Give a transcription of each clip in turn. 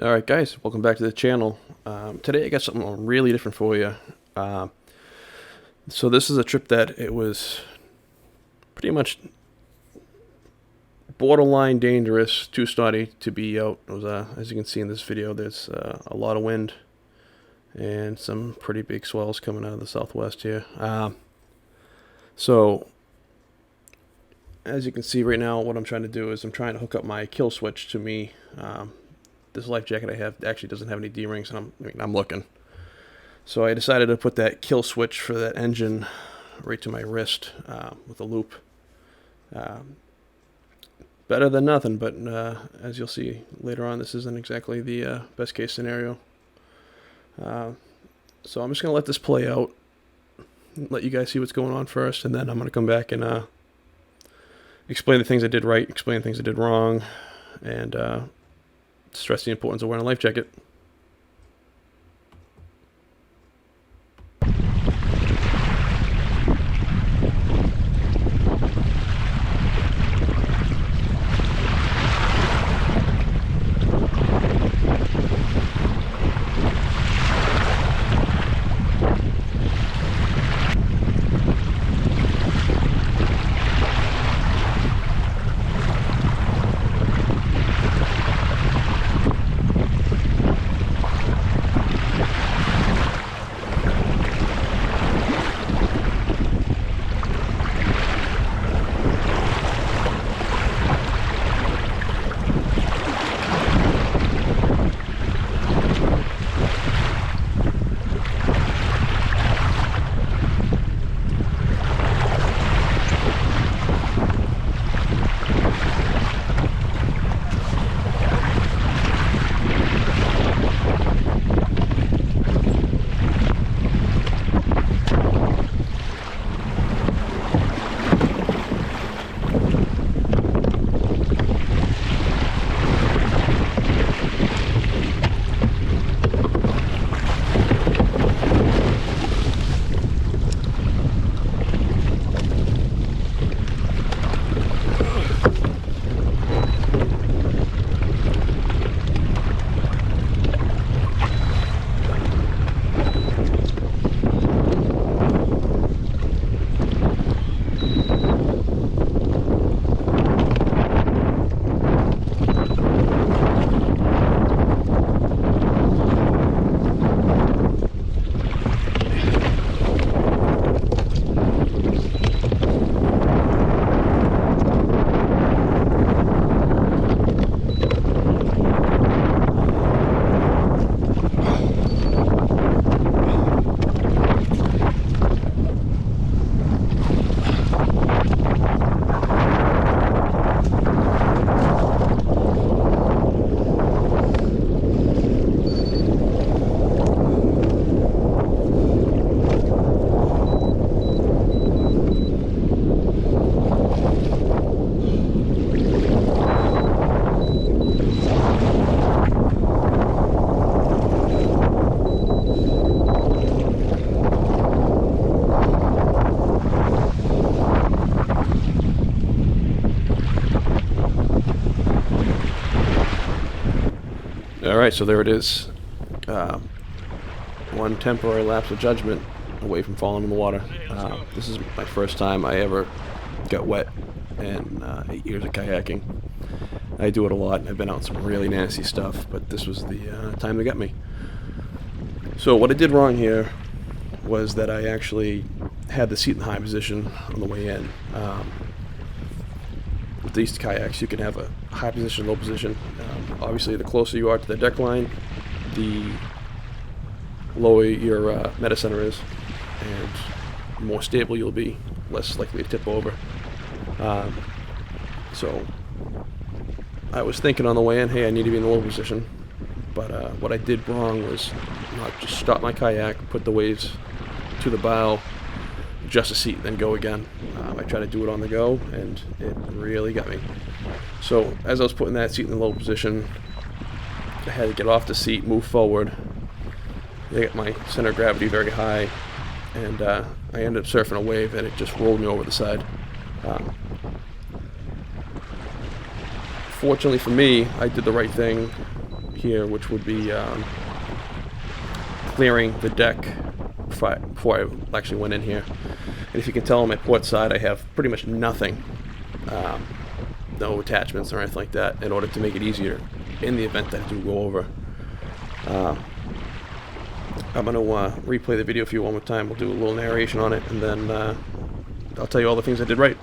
Alright guys, welcome back to the channel. Today I got something really different for you. So this is a trip that it was pretty much borderline dangerous, too snotty to be out. It was, as you can see in this video, there's a lot of wind and some pretty big swells coming out of the southwest here. So as you can see right now, what I'm trying to do is I'm trying to hook up my kill switch to me. This life jacket I have actually doesn't have any D-rings, and I'm looking. So I decided to put that kill switch for that engine right to my wrist with a loop. Better than nothing, but as you'll see later on, this isn't exactly the best case scenario. So I'm just going to let this play out, let you guys see what's going on first, and then I'm going to come back and explain the things I did right, explain the things I did wrong, and stress the importance of wearing a life jacket. Alright, so there it is. One temporary lapse of judgment away from falling in the water. This is my first time I ever got wet in 8 years of kayaking. I do it a lot, and I've been out some really nasty stuff, but this was the time they got me. So what I did wrong here was that I actually had the seat in the high position on the way in. With these kayaks, you can have a high position, low position. Obviously, the closer you are to the deck line, the lower your meta center is, and the more stable you'll be, less likely to tip over. So I was thinking on the way in, hey, I need to be in the low position. But what I did wrong was not just stop my kayak, put the waves to the bow, adjust the seat, then go again. I tried to do it on the go, and it really got me. So as I was putting that seat in the low position, I had to get off the seat, move forward, get my center of gravity very high, and I ended up surfing a wave, and it just rolled me over the side. Fortunately for me, I did the right thing here, which would be clearing the deck before I actually went in here. And if you can tell on my port side, I have pretty much nothing, no attachments or anything like that, in order to make it easier in the event that I do go over. I'm going to replay the video for you one more time. We'll do a little narration on it, and then I'll tell you all the things I did right.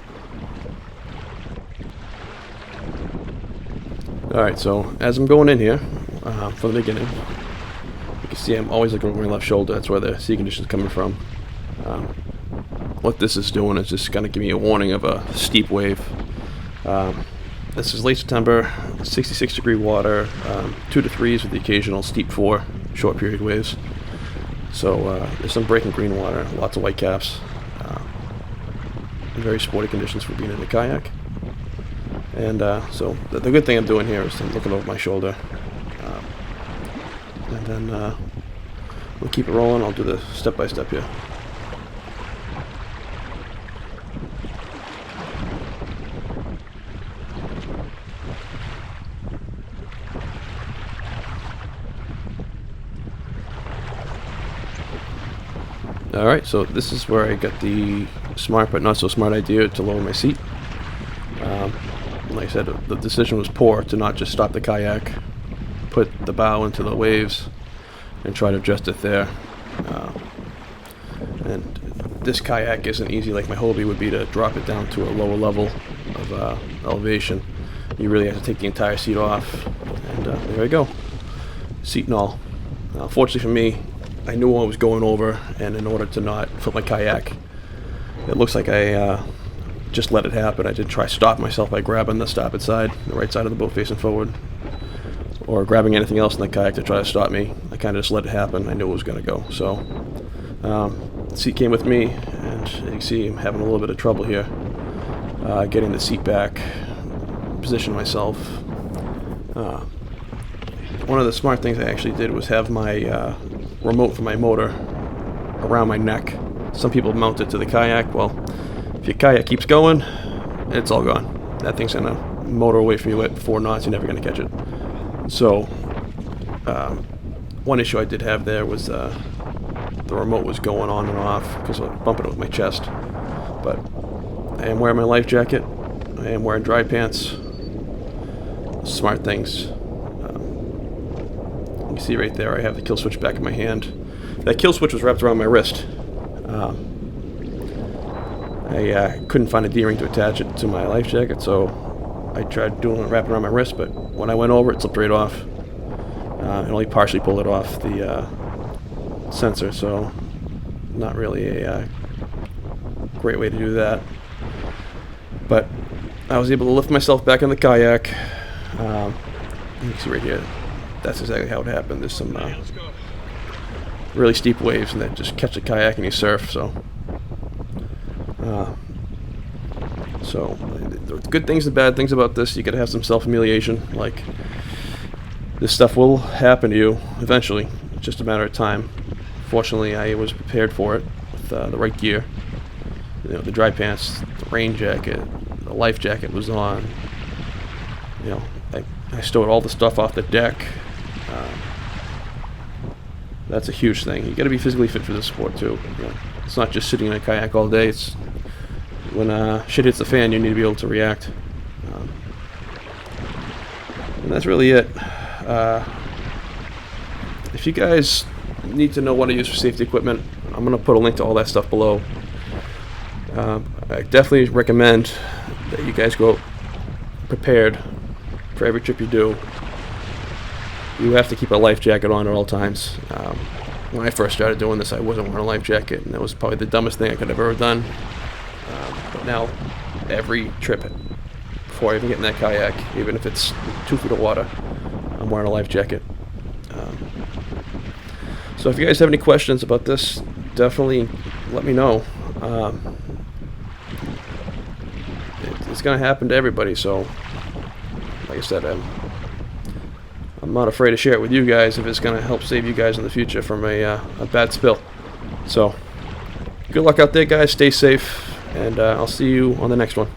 Alright, so as I'm going in here, from the beginning, you can see I'm always looking over my left shoulder. That's where the sea condition is coming from. What this is doing is just going to give me a warning of a steep wave. This is late September, 66 degree water, 2 to 3s with the occasional steep 4 short period waves. So there's some breaking green water, lots of whitecaps, very sporty conditions for being in the kayak. And so the good thing I'm doing here is I'm looking over my shoulder, and then we'll keep it rolling. I'll do the step-by-step here. Alright, so this is where I got the smart but not so smart idea to lower my seat. Like I said, the decision was poor to not just stop the kayak, put the bow into the waves, and try to adjust it there. And this kayak isn't easy like my Hobie would be to drop it down to a lower level of elevation. You really have to take the entire seat off, and there we go, seat and all. Fortunately for me, I knew I was going over, and in order to not flip my kayak, it looks like I just let it happen. I didn't try to stop myself by grabbing the starboard side, the right side of the boat facing forward, or grabbing anything else in the kayak to try to stop me. I kind of just let it happen. I knew it was going to go. So the seat came with me, and as you can see, I'm having a little bit of trouble here getting the seat back, position myself. One of the smart things I actually did was have my remote for my motor around my neck. Some people mount it to the kayak. Well, if your kayak keeps going, it's all gone. That thing's gonna motor away from you at 4 knots. You're never gonna catch it. So one issue I did have there was the remote was going on and off because I was bumping it with my chest. But I am wearing my life jacket. I am wearing dry pants. Smart things. You can see right there I have the kill switch back in my hand. That kill switch was wrapped around my wrist. I couldn't find a D-ring to attach it to my life jacket, so I tried doing it wrapping around my wrist, but when I went over it slipped right off. It only partially pulled it off the sensor, so not really a great way to do that. But I was able to lift myself back in the kayak. You can see right here, that's exactly how it happened. There's some really steep waves, and then just catch the kayak and you surf. So the good things and bad things about this, you gotta have some self-humiliation. Like, this stuff will happen to you eventually. It's just a matter of time. Fortunately, I was prepared for it with the right gear. You know, the dry pants, the rain jacket, the life jacket was on. You know, I stowed all the stuff off the deck. That's a huge thing. You got to be physically fit for this sport too. You know, it's not just sitting in a kayak all day. It's when shit hits the fan, you need to be able to react. And that's really it. If you guys need to know what to use for safety equipment, I'm going to put a link to all that stuff below. I definitely recommend that you guys go prepared for every trip you do. You have to keep a life jacket on at all times. When I first started doing this, I wasn't wearing a life jacket, and that was probably the dumbest thing I could have ever done. But now, every trip, before I even get in that kayak, even if it's 2 feet of water, I'm wearing a life jacket. So if you guys have any questions about this, definitely let me know. It's going to happen to everybody, so like I said, I'm not afraid to share it with you guys if it's going to help save you guys in the future from a bad spill. So good luck out there, guys. Stay safe, and I'll see you on the next one.